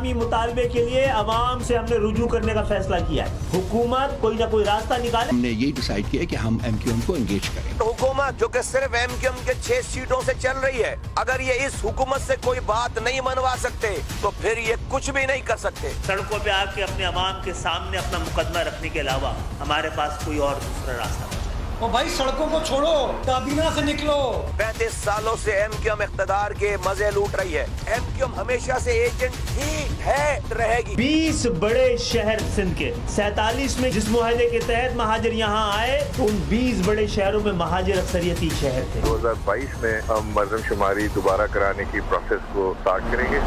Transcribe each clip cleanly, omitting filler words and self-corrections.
عوامی مطالبے کے لیے عوام سے ہم نے رجوع کرنے کا فیصلہ کیا ہے. حکومت کوئی نہ کوئی راستہ نکالے. ہم نے یہ ڈیسائیڈ کیا کہ ہم ایم کیو ایم کو انگیج کریں. حکومت جو کہ صرف ایم کیو ایم کے 6 سیٹوں سے چل رہی ہے، اگر یہ اس حکومت سے کوئی بات نہیں منوا سکتے تو پھر یہ کچھ بھی نہیں کر سکتے. سڑکوں پہ آ کے اپنے عوام کے سامنے اپنا مقدمہ رکھنے کے علاوہ ہمارے پاس کوئی اور دوسرا راستہ نہیں. اور بھائی سڑکوں کو چھوڑو، کابینہ سے نکلو. 35 سالوں سے ایم کیو ایم اقتدار کے مزے لوٹ رہی ہے. ایم کیو ایم ہمیشہ سے ایجنٹ ہی ہے، رہے گی. 20 بڑے شہر سندھ کے 47 میں جس معاہدے کے تحت مہاجر یہاں آئے تو ان 20 بڑے شہروں میں مہاجر اکثریتی شہر تھے. 2022 میں ہم مردم شماری دوبارہ کرانے کی پروسیس کو سٹارٹ کریں گے.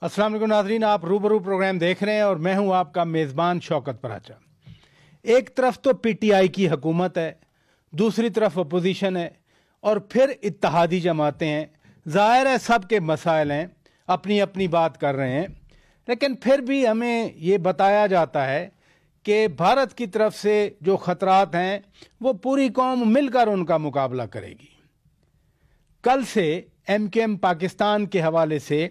السلام علیکم ناظرین، آپ روبرو پروگرام دیکھ رہے ہیں اور میں ہوں آپ کا میزبان شوکت پراچا. ایک طرف تو پی ٹی آئی کی حکومت ہے، دوسری طرف اپوزیشن ہے اور پھر اتحادی جماعتیں ہیں. ظاہر ہے سب کے مسائل ہیں، اپنی اپنی بات کر رہے ہیں، لیکن پھر بھی ہمیں یہ بتایا جاتا ہے کہ بھارت کی طرف سے جو خطرات ہیں وہ پوری قوم مل کر ان کا مقابلہ کرے گی. کل سے ایم کیو ایم پاکستان کے حوالے سے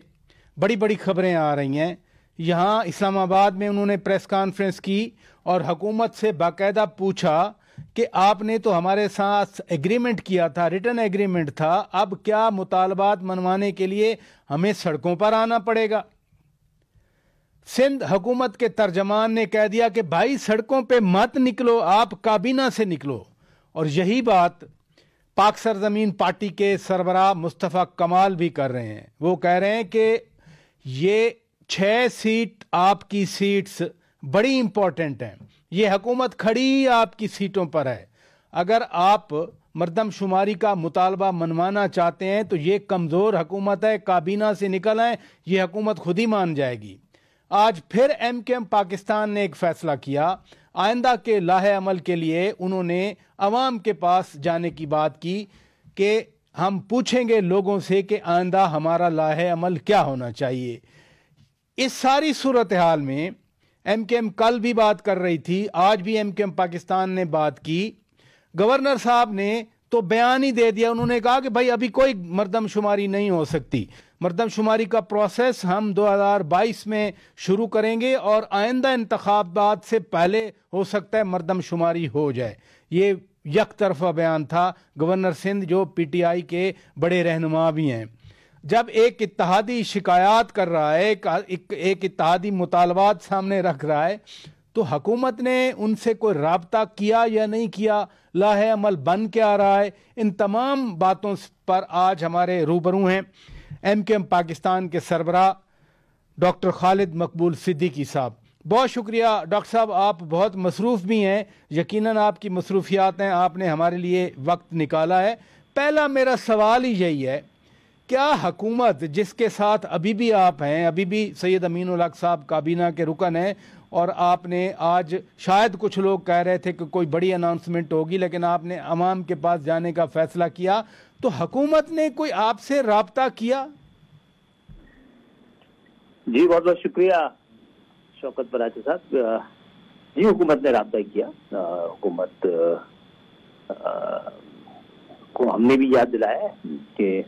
بڑی بڑی خبریں آ رہی ہیں. یہاں اسلام آباد میں انہوں نے پریس کانفرنس کی اور حکومت سے باقاعدہ پوچھا کہ آپ نے تو ہمارے ساتھ ایگریمنٹ کیا تھا، ریٹن ایگریمنٹ تھا، اب کیا مطالبات منوانے کے لیے ہمیں سڑکوں پر آنا پڑے گا؟ سندھ حکومت کے ترجمان نے کہہ دیا کہ بھائی سڑکوں پہ مت نکلو، آپ کابینہ سے نکلو. اور یہی بات پاک سرزمین پارٹی کے سربراہ مصطفیٰ کمال بھی کر رہے ہیں. وہ کہہ رہے ہیں کہ یہ 6 سیٹ آپ کی سیٹس بڑی امپورٹنٹ ہیں، یہ حکومت کھڑی آپ کی سیٹوں پر ہے. اگر آپ مردم شماری کا مطالبہ منوانا چاہتے ہیں تو یہ کمزور حکومت ہے، کابینہ سے نکل آئیں، یہ حکومت خود ہی مان جائے گی. آج پھر ایم کیو ایم پاکستان نے ایک فیصلہ کیا. آئندہ کے لاہے عمل کے لیے انہوں نے عوام کے پاس جانے کی بات کی کہ ہم پوچھیں گے لوگوں سے کہ آئندہ ہمارا لاہے عمل کیا ہونا چاہیے. اس ساری صورتحال میں ایم کیو ایم کل بھی بات کر رہی تھی، آج بھی ایم کیو ایم پاکستان نے بات کی. گورنر صاحب نے تو بیان ہی دے دیا، انہوں نے کہا کہ بھائی ابھی کوئی مردم شماری نہیں ہو سکتی، مردم شماری کا پروسیس ہم 2022 میں شروع کریں گے اور آئندہ انتخابات سے پہلے ہو سکتا ہے مردم شماری ہو جائے. یہ یک طرفہ بیان تھا گورنر سندھ جو پی ٹی آئی کے بڑے رہنما بھی ہیں. جب ایک اتحادی شکایات کر رہا ہے، ایک اتحادی مطالبات سامنے رکھ رہا ہے، تو حکومت نے ان سے کوئی رابطہ کیا یا نہیں کیا، لاہے عمل بن کے آ رہا ہے. ان تمام باتوں پر آج ہمارے روبرو ہیں ایم کیو ایم پاکستان کے سربراہ ڈاکٹر خالد مقبول صدیقی صاحب. بہت شکریہ ڈاکٹر صاحب، آپ بہت مصروف بھی ہیں، یقیناً آپ کی مصروفیات ہیں، آپ نے ہمارے لیے وقت نکالا ہے. پہلا میرا سوال ہی یہی ہے، کیا حکومت جس کے ساتھ ابھی بھی آپ ہیں، ابھی بھی سید امین الحق صاحب کابینہ کے رکن ہیں، اور آپ نے آج شاید کچھ لوگ کہہ رہے تھے کہ کوئی بڑی اناؤنسمنٹ ہوگی لیکن آپ نے عوام کے پاس جانے کا فیصلہ کیا، تو حکومت نے کوئی آپ سے رابطہ کیا؟ جی بہت بہت شکریہ شوکت پراچا صاحب. جی حکومت نے رابطہ کیا. حکومت کو ہم نے بھی یاد دلایا کہ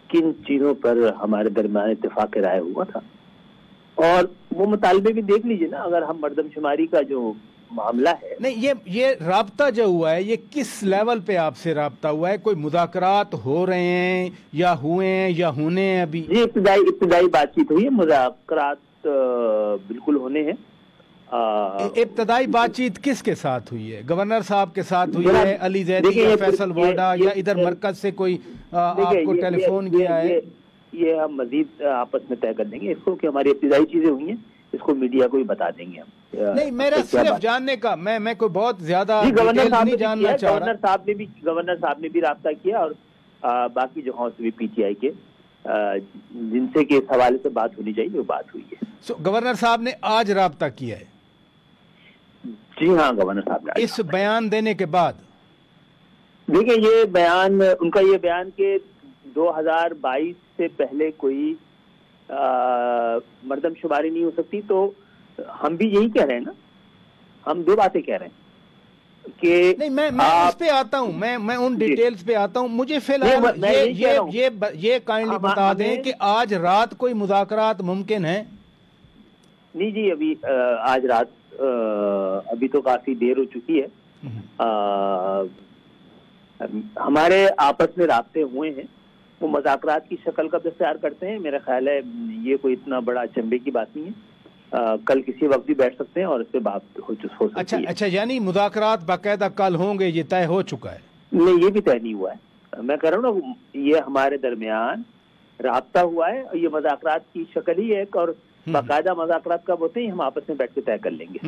کن چیزوں پر ہمارے درمیان اتفاق رائے ہوا تھا، اور وہ مطالبے بھی دیکھ لیجیے نا. اگر ہم مردم شماری کا جو معاملہ ہے، نہیں، یہ رابطہ جو ہوا ہے یہ کس لیول پہ آپ سے رابطہ ہوا ہے؟ کوئی مذاکرات ہو رہے ہیں یا ہوئے ہیں یا ہونے ہیں ابھی؟ جی ابتدائی بات چیت ہوئی ہے، مذاکرات بالکل ہونے ہیں. ابتدائی بات چیت کس کے ساتھ ہوئی ہے؟ گورنر صاحب کے ساتھ ہوئی ہے، علی زیدی یا فیصل واڈا، یا ادھر مرکز سے کوئی آپ کو ٹیلی فون کیا ہے؟ یہ ہم مزید آپس میں طے کر دیں گے اس کو، کہ ہماری ابتدائی چیزیں ہوئی ہیں، اس کو میڈیا کو بھی بتا دیں گے ہم. نہیں، میرا صرف جاننے کا، میں کوئی بہت زیادہ ڈیٹیل نہیں جاننا چاہ رہا. گورنر صاحب نے بھی رابطہ کیا، اور باقی جو ہاؤس بھی پی ٹی آئی کے جن سے کہ اس حوالے سے بات ہونی چاہیے وہ بات ہوئی ہے. گورنر صاحب نے آج رابطہ کیا ہے؟ جی ہاں، گورنر صاحب نے اس بیان دینے کے بعد. دیکھیں یہ بیان، ان کا یہ بیان کہ 2022 سے پہلے کوئی مردم شماری نہیں ہو سکتی، تو ہم بھی یہی کہہ رہے ہیں نا. ہم دو باتیں کہہ رہے ہیں. کہ نہیں میں اس پہ آتا ہوں, میں ان ڈیٹیلز پہ آتا ہوں. مجھے فی الحال یہ کائنڈلی بتا دیں کہ آج رات کوئی مذاکرات ممکن ہیں؟ نہیں جی, ابھی آج رات ابھی تو کافی دیر ہو چکی ہے. ہمارے آپس میں رابطے ہوئے ہیں, وہ مذاکرات کی شکل کب اختیار کرتے ہیں, میرا خیال ہے یہ کوئی اتنا بڑا چنبے کی بات نہیں ہے. کل کسی وقت بھی بیٹھ سکتے ہیں اور اس پہ بات ہو سکتی ہے. اچھا, یعنی مذاکرات باقاعدہ کل ہوں گے, یہ طے ہو چکا ہے؟ نہیں, یہ بھی طے نہیں ہوا ہے. میں کہہ رہا ہوں نا, یہ ہمارے درمیان رابطہ ہوا ہے, اور یہ مذاکرات کی شکل ہی ہے, اور باقاعدہ مذاکرات کب ہوتے ہیں ہم آپس میں بیٹھ کے طے کر لیں گے.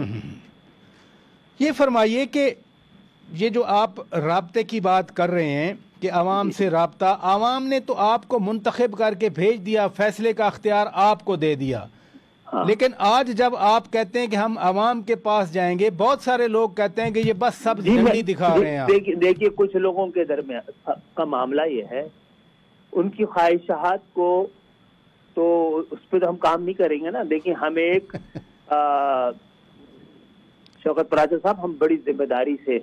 یہ فرمائیے کہ یہ جو آپ رابطے کی بات کر رہے ہیں کہ عوام سے رابطہ, عوام نے تو آپ کو منتخب کر کے بھیج دیا, فیصلے کا اختیار آپ کو دے دیا, لیکن آج جب آپ کہتے ہیں کہ ہم عوام کے پاس جائیں گے, بہت سارے لوگ کہتے ہیں کہ یہ بس سب جھنڈی دکھا رہے ہیں. دیکھیے, کچھ لوگوں کے درمیان کا معاملہ یہ ہے, ان کی خواہشات کو تو اس پہ تو ہم کام نہیں کریں گے نا. دیکھیں, ہم ایک شوکت پراجا صاحب, ہم بڑی ذمہ داری سے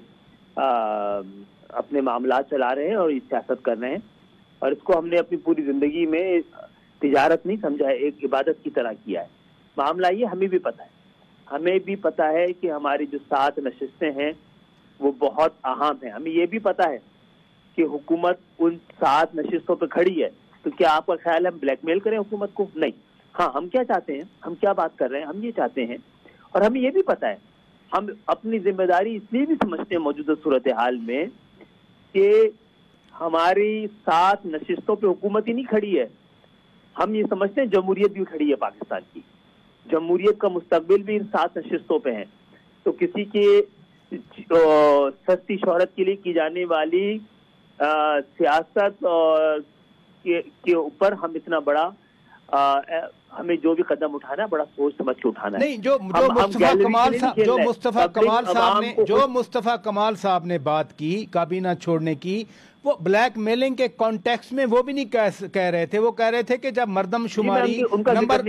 اپنے معاملات چلا رہے ہیں اور سیاست کر رہے ہیں, اور اس کو ہم نے اپنی پوری زندگی میں تجارت نہیں سمجھا ہے, ایک عبادت کی طرح کیا ہے. معاملہ یہ ہمیں بھی پتہ ہے کہ ہماری جو 7 نشستیں ہیں وہ بہت اہم ہیں. ہمیں یہ بھی پتہ ہے کہ حکومت ان 7 نشستوں پہ کھڑی ہے, تو کیا آپ کا خیال ہے ہم بلیک میل کریں حکومت کو؟ نہیں. ہاں, ہم کیا چاہتے ہیں, ہم کیا بات کر رہے ہیں, ہم یہ چاہتے ہیں, اور ہمیں یہ بھی پتہ ہے, ہم اپنی ذمہ داری اس لیے بھی سمجھتے ہیں موجودہ صورتحال میں کہ ہماری 7 نشستوں پہ حکومت ہی نہیں کھڑی ہے, ہم یہ سمجھتے ہیں جمہوریت بھی کھڑی ہے پاکستان کی. جمہوریت کا مستقبل بھی ان 7 نشستوں پہ ہے. تو کسی کے سستی شہرت کے لیے کی جانے والی سیاست کے اوپر ہم اتنا بڑا ہمیں جو بھی قدم اٹھانا ہے بڑا سوچ سمجھ کے اٹھانا ہے. نہیں, جو مصطفیٰ کمال صاحب نے بات کی کابینہ چھوڑنے کی, وہ بلیک میلنگ کے کانٹیکس میں وہ بھی نہیں کہہ رہے تھے. وہ کہہ رہے تھے کہ جب مردم شماری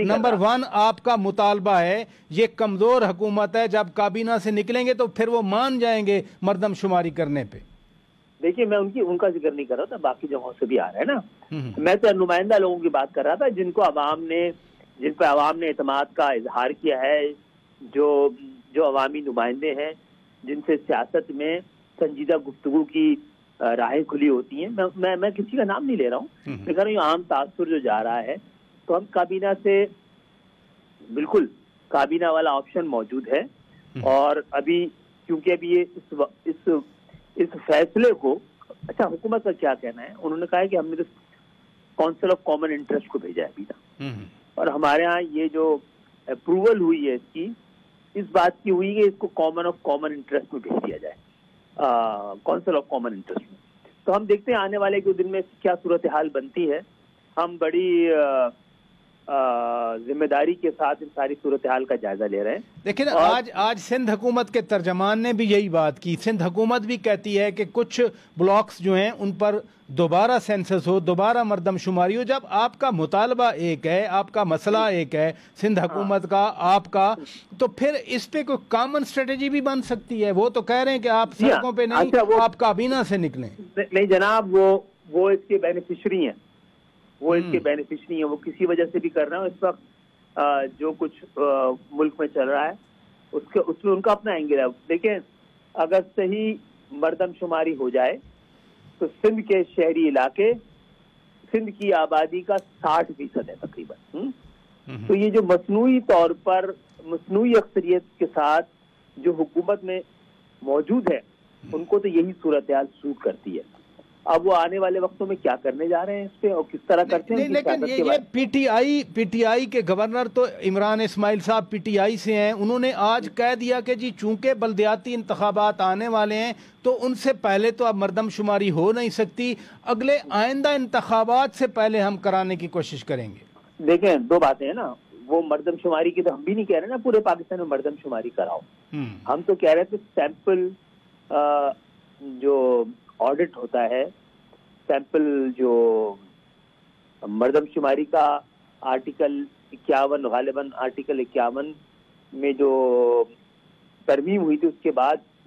نمبر 1 آپ کا مطالبہ ہے, یہ کمزور حکومت ہے, جب کابینہ سے نکلیں گے تو پھر وہ مان جائیں گے مردم شماری کرنے پہ. دیکھیے, میں ان کا ذکر نہیں کر رہا تھا, باقی جگہوں سے بھی آ رہا ہے نا. میں تو نمائندہ لوگوں کی بات کر رہا تھا جن پہ عوام نے اعتماد کا اظہار کیا ہے, جو عوامی نمائندے ہیں, جن سے سیاست میں سنجیدہ گفتگو کی راہیں کھلی ہوتی ہیں. میں کسی کا نام نہیں لے رہا ہوں, میں کہہ رہا ہوں عام تاثر جو جا رہا ہے, تو ہم کابینہ سے بالکل کابینہ والا آپشن موجود ہے. اور ابھی کیونکہ ابھی یہ اس فیصلے کو, اچھا حکومت کا کیا کہنا ہے, انہوں نے کہا ہے کہ ہم نے کونسل آف کامن انٹرسٹ کو بھیجا ہے ابھی تک, اور ہمارے ہاں یہ جو اپروول ہوئی ہے اس کی, اس بات کی ہوئی کہ اس کو کامن انٹرسٹ میں بھیج دیا جائے, کونسل آف کامن انٹرسٹ میں. تو ہم دیکھتے ہیں آنے والے کے دن میں کیا صورتحال بنتی ہے. ہم بڑی ذمہ داری کے ساتھ ان ساری صورتحال کا جائزہ لے رہے ہیں. لیکن آج سندھ حکومت کے ترجمان نے بھی یہی بات کی. سندھ حکومت بھی کہتی ہے کہ کچھ بلاکس جو ہیں ان پر دوبارہ سینسس ہو, دوبارہ مردم شماری ہو. جب آپ کا مطالبہ ایک ہے, آپ کا مسئلہ ایک ہے, سندھ حکومت کا, آپ کا, تو پھر اس پہ کوئی کامن اسٹریٹجی بھی بن سکتی ہے. وہ تو کہہ رہے ہیں کہ آپ سڑکوں پہ نہیں, آپ کابینہ سے نکلیں. نہیں جناب, وہ اس کے بینیفیشری ہیں, وہ کسی وجہ سے بھی کر رہے ہیں. اس وقت جو کچھ ملک میں چل رہا ہے اس میں ان کا اپنا اینگل ہے. دیکھیں, اگر صحیح مردم شماری ہو جائے تو سندھ کے شہری علاقے, سندھ کی آبادی کا 60% ہے تقریباً. تو یہ جو مصنوعی طور پر مصنوعی اکثریت کے ساتھ جو حکومت میں موجود ہے, ان کو تو یہی صورتحال سوٹ کرتی ہے. اب وہ آنے والے وقتوں میں کیا کرنے جا رہے ہیں اس پہ اور کس طرح کرتے ہیں. لیکن یہ پی ٹی آئی کے گورنر تو عمران اسماعیل صاحب پی ٹی آئی سے ہیں. انہوں نے آج کہہ دیا کہ جی چونکہ بلدیاتی انتخابات آنے والے ہیں تو ان سے پہلے تو اب مردم شماری ہو نہیں سکتی, اگلے آئندہ انتخابات سے پہلے ہم کرانے کی کوشش کریں گے. دیکھیں, 2 باتیں ہیں نا. وہ مردم شماری کی تو ہم بھی نہیں کہہ رہے نا پورے پاکستان میں مردم شماری کراؤ. ہم تو کہہ رہے تھے سیمپل جو آڈٹ ہوتا ہے, سیمپل جو مردم شماری کا آرٹیکل 51, غالباً آرٹیکل 51 میں جو ترمیم ہوئی تھی, اس کے بعد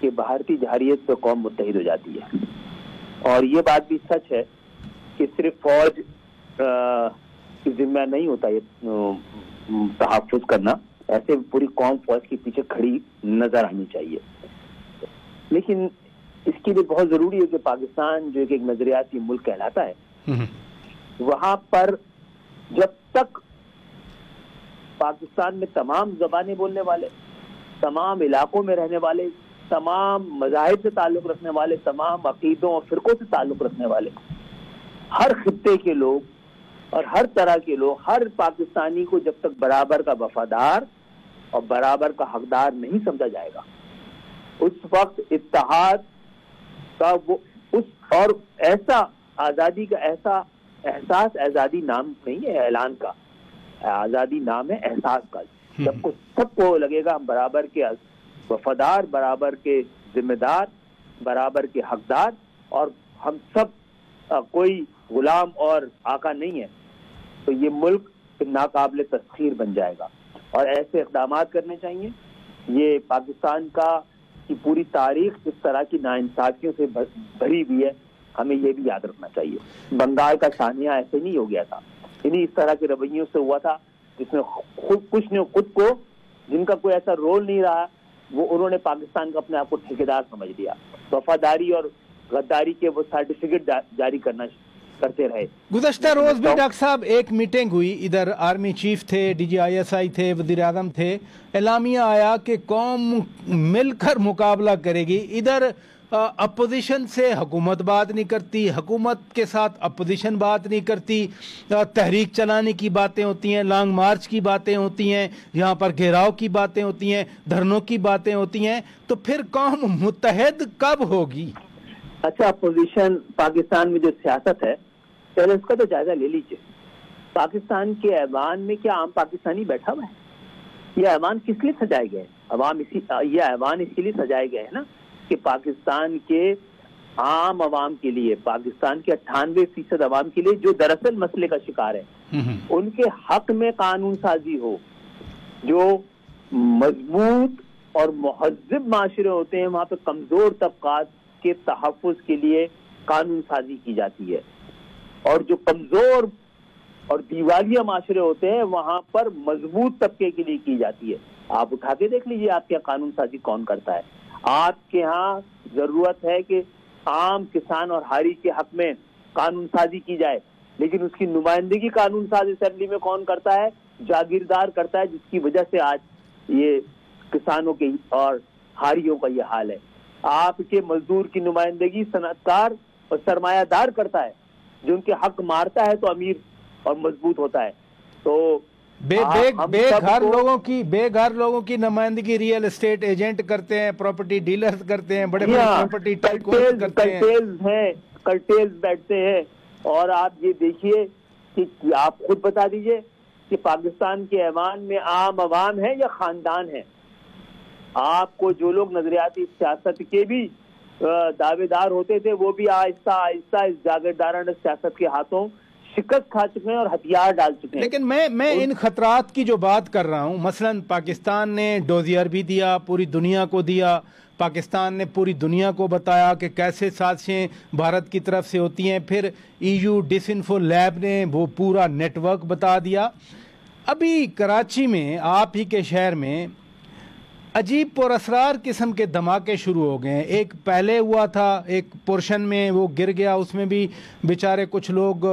کہ بھارتی جارحیت پہ قوم متحد ہو جاتی ہے. اور یہ بات بھی سچ ہے کہ صرف فوج کی ذمہ نہیں ہوتا یہ تحفظ کرنا، ایسے پوری قوم فوج کے پیچھے کھڑی نظر آنی چاہیے. لیکن اس کے لیے بہت ضروری ہے کہ پاکستان جو ایک نظریاتی ملک کہلاتا ہے، وہاں پر جب تک پاکستان میں تمام زبانیں بولنے والے، تمام علاقوں میں رہنے والے، تمام مذاہب سے تعلق رکھنے والے، تمام عقیدوں اور فرقوں سے تعلق رکھنے والے، ہر خطے کے لوگ اور ہر طرح کے لوگ، ہر پاکستانی کو جب تک برابر کا وفادار اور برابر کا حقدار نہیں سمجھا جائے گا، اس وقت اتحاد کا وہ اور ایسا آزادی کا ایسا احساس، آزادی نام نہیں ہے اعلان کا، آزادی نام ہے احساس کا. سب کو لگے گا ہم برابر کے وفادار، برابر کے ذمہ دار، برابر کے حقدار، اور ہم سب کوئی غلام اور آقا نہیں ہے، تو یہ ملک ناقابل تسخیر بن جائے گا. اور ایسے اقدامات کرنے چاہیے. یہ پاکستان کی پوری تاریخ اس طرح کی ناانصافیوں سے بھری ہوئی ہے، ہمیں یہ بھی یاد رکھنا چاہیے. بنگال کا سانحہ ایسے نہیں ہو گیا تھا، انہیں اس طرح کے رویوں سے ہوا تھا جس میں کچھ نے خود کو، جن کا کوئی ایسا رول نہیں رہا، وہ انہوں نے پاکستان کا اپنے آپ کو ٹھیکیدار سمجھ لیا، وفاداری اور غداری کے وہ سرٹیفکیٹ جاری کرتے رہے. گزشتہ روز بھی ڈاکٹر صاحب ایک میٹنگ ہوئی، ادھر آرمی چیف تھے، ڈی جی ISI تھے، وزیر اعظم تھے، اعلامیہ آیا کہ قوم مل کر مقابلہ کرے گی. ادھر اپوزیشن سے حکومت بات نہیں کرتی، حکومت کے ساتھ اپوزیشن بات نہیں کرتی، تحریک چلانے کی باتیں ہوتی ہیں، لانگ مارچ کی باتیں ہوتی ہیں، یہاں پر گھیراؤ کی باتیں ہوتی ہیں، دھرنوں کی باتیں ہوتی ہیں. تو پھر قوم متحد کب ہوگی؟ اچھا، اپوزیشن پاکستان میں جو سیاست ہے، پہلے اس کا تو جائزہ لے لیجیے. پاکستان کے ایوان میں کیا عام پاکستانی بیٹھا ہوا ہے؟ یہ ایوان کس لیے سجائے گئے؟ یہ ایوان اس کے لیے سجائے گئے ہیں نا کہ پاکستان کے عام عوام کے لیے، پاکستان کے 98% عوام کے لیے جو دراصل مسئلے کا شکار ہے، ان کے حق میں قانون سازی ہو. جو مضبوط اور مہذب معاشرے ہوتے ہیں، وہاں پہ کمزور طبقات کے تحفظ کے لیے قانون سازی کی جاتی ہے، اور جو کمزور اور دیوالیہ معاشرے ہوتے ہیں وہاں پر مضبوط طبقے کے لیے کی جاتی ہے. آپ اٹھا کے دیکھ لیجیے آپ کے قانون سازی کون کرتا ہے. آپ کے ہاں ضرورت ہے کہ عام کسان اور ہاری کے حق میں قانون سازی کی جائے، لیکن اس کی نمائندگی قانون ساز اسمبلی میں کون کرتا ہے؟ جاگیردار کرتا ہے، جس کی وجہ سے آج یہ کسانوں کے اور ہاریوں کا یہ حال ہے. آپ کے مزدور کی نمائندگی صنعت کار اور سرمایہ دار کرتا ہے، جو ان کے حق مارتا ہے تو امیر اور مضبوط ہوتا ہے. تو بے گھر لوگوں کی نمائندگی ریئل اسٹیٹ ایجنٹ کرتے ہیں، پراپرٹی ڈیلرز کرتے ہیں، بڑے بڑے پراپرٹی ٹائکونز کرتے ہیں، کرٹیلز بیٹھتے ہیں. اور آپ یہ دیکھیے کہ آپ خود بتا دیجئے کہ پاکستان کے ایوان میں عام عوام ہے یا خاندان ہے؟ آپ کو جو لوگ نظریاتی سیاست کے بھی دعوے دار ہوتے تھے، وہ بھی آہستہ آہستہ اس جاگیردارانہ سیاست کے ہاتھوں شکست کھا چکے ہیں اور ہتھیار ڈال چکے ہیں. لیکن میں ان خطرات کی جو بات کر رہا ہوں، مثلا پاکستان نے ڈوزیئر بھی دیا، پوری دنیا کو دیا، پاکستان نے پوری دنیا کو بتایا کہ کیسے سازشیں بھارت کی طرف سے ہوتی ہیں، پھر EU ڈس انفو لیب نے وہ پورا نیٹ ورک بتا دیا. ابھی کراچی میں، آپ ہی کے شہر میں، عجیب پر اسرار قسم کے دھماکے شروع ہو گئے ہیں. ایک پہلے ہوا تھا، ایک پورشن میں وہ گر گیا، اس میں بھی بیچارے کچھ لوگ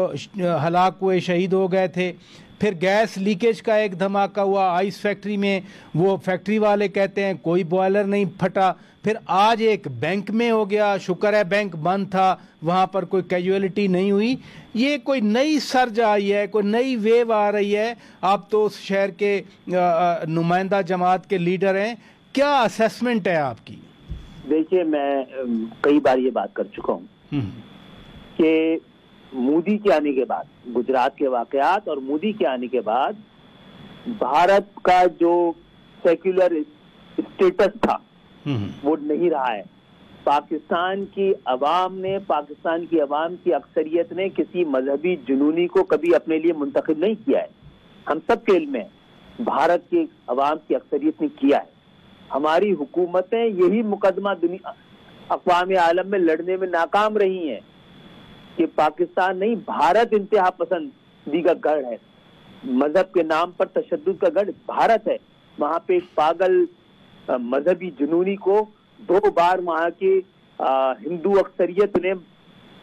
ہلاک ہوئے، شہید ہو گئے تھے. پھر گیس لیکیج کا ایک دھماکہ ہوا آئس فیکٹری میں، وہ فیکٹری والے کہتے ہیں کوئی بوائلر نہیں پھٹا. پھر آج ایک بینک میں ہو گیا، شکر ہے بینک بند تھا، وہاں پر کوئی کیجویلٹی نہیں ہوئی. یہ کوئی نئی سرج آئی ہے، کوئی نئی ویو آ رہی ہے. آپ تو اس شہر کے نمائندہ جماعت کے لیڈر ہیں، کیا اسیسمنٹ ہے آپ کی؟ دیکھیے، میں کئی بار یہ بات کر چکا ہوں کہ مودی کے آنے کے بعد، گجرات کے واقعات اور مودی کے آنے کے بعد، بھارت کا جو سیکولر اسٹیٹس تھا وہ نہیں رہا ہے. پاکستان کی عوام نے، پاکستان کی عوام کی اکثریت نے کسی مذہبی جنونی کو کبھی اپنے لیے منتخب نہیں کیا ہے. ہم سب کے علم میں بھارت کی عوام کی اکثریت نے کیا ہے. ہماری حکومتیں یہی مقدمہ اقوام عالم میں لڑنے میں ناکام رہی ہیں کہ پاکستان نہیں، بھارت انتہا پسندی کا گڑھ ہے، مذہب کے نام پر تشدد کا گڑھ بھارت ہے. وہاں پہ ایک پاگل مذہبی جنونی کو 2 بار وہاں کی ہندو اکثریت نے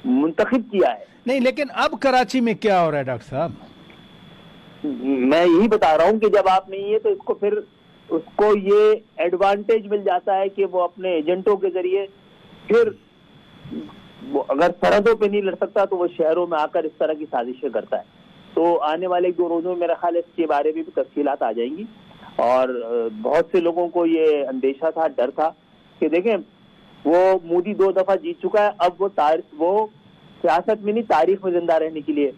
منتخب کیا ہے. نہیں، لیکن اب کراچی میں کیا ہو رہا ہے ڈاکٹر صاحب؟ میں یہی بتا رہا ہوں کہ جب آپ نہیں ہے تو پھر اس کو یہ ایڈوانٹیج مل جاتا ہے کہ وہ اپنے ایجنٹوں کے ذریعے پھر وہ اگر سرحدوں پہ نہیں لڑ سکتا تو وہ شہروں میں آ کر اس طرح کی سازشیں کرتا ہے. تو آنے والے 2 روزوں میں میرا خیال ہے اس کے بارے میں بھی تفصیلات آ جائیں گی. اور بہت سے لوگوں کو یہ اندیشہ تھا، ڈر تھا کہ دیکھیں وہ مودی 2 دفعہ جیت چکا ہے، اب وہ سیاست میں نہیں تاریخ میں زندہ رہنے کے لیے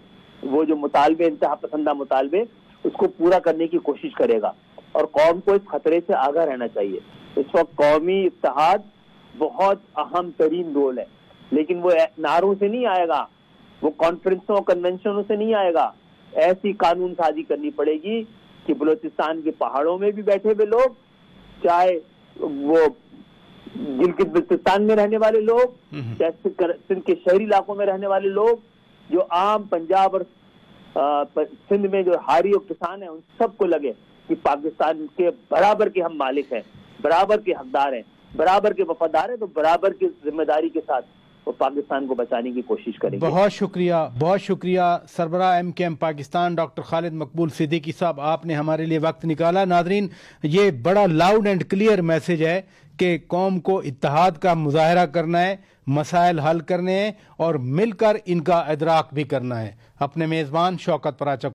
وہ جو مطالبے، انتہا پسندہ مطالبے، اس کو پورا کرنے کی کوشش کرے گا. اور قوم کو اس خطرے سے آگاہ رہنا چاہیے. اس وقت قومی اتحاد بہت اہم ترین رول ہے، لیکن وہ نعروں سے نہیں آئے گا، وہ کانفرنسوں کنونشنوں سے نہیں آئے گا. ایسی قانون سازی کرنی پڑے گی کہ بلوچستان کے پہاڑوں میں بھی بیٹھے ہوئے لوگ، چاہے وہ گلگت بلتستان میں رہنے والے لوگ، چاہے سندھ کے شہری علاقوں میں رہنے والے لوگ، جو عام پنجاب اور سندھ میں جو ہاری اور کسان ہیں، ان سب کو لگے کہ پاکستان کے برابر کے ہم مالک ہیں، برابر کے حقدار ہیں، برابر کے وفادار ہیں، تو برابر کی ذمہ داری کے ساتھ وہ پاکستان کو بچانے کی کوشش کریں گے. بہت شکریہ سربراہ MKM پاکستان ڈاکٹر خالد مقبول صدیقی صاحب، آپ نے ہمارے لیے وقت نکالا. ناظرین، یہ بڑا لاؤڈ اینڈ کلیئر میسج ہے کہ قوم کو اتحاد کا مظاہرہ کرنا ہے، مسائل حل کرنے ہیں اور مل کر ان کا ادراک بھی کرنا ہے. اپنے میزبان شوکت پراچا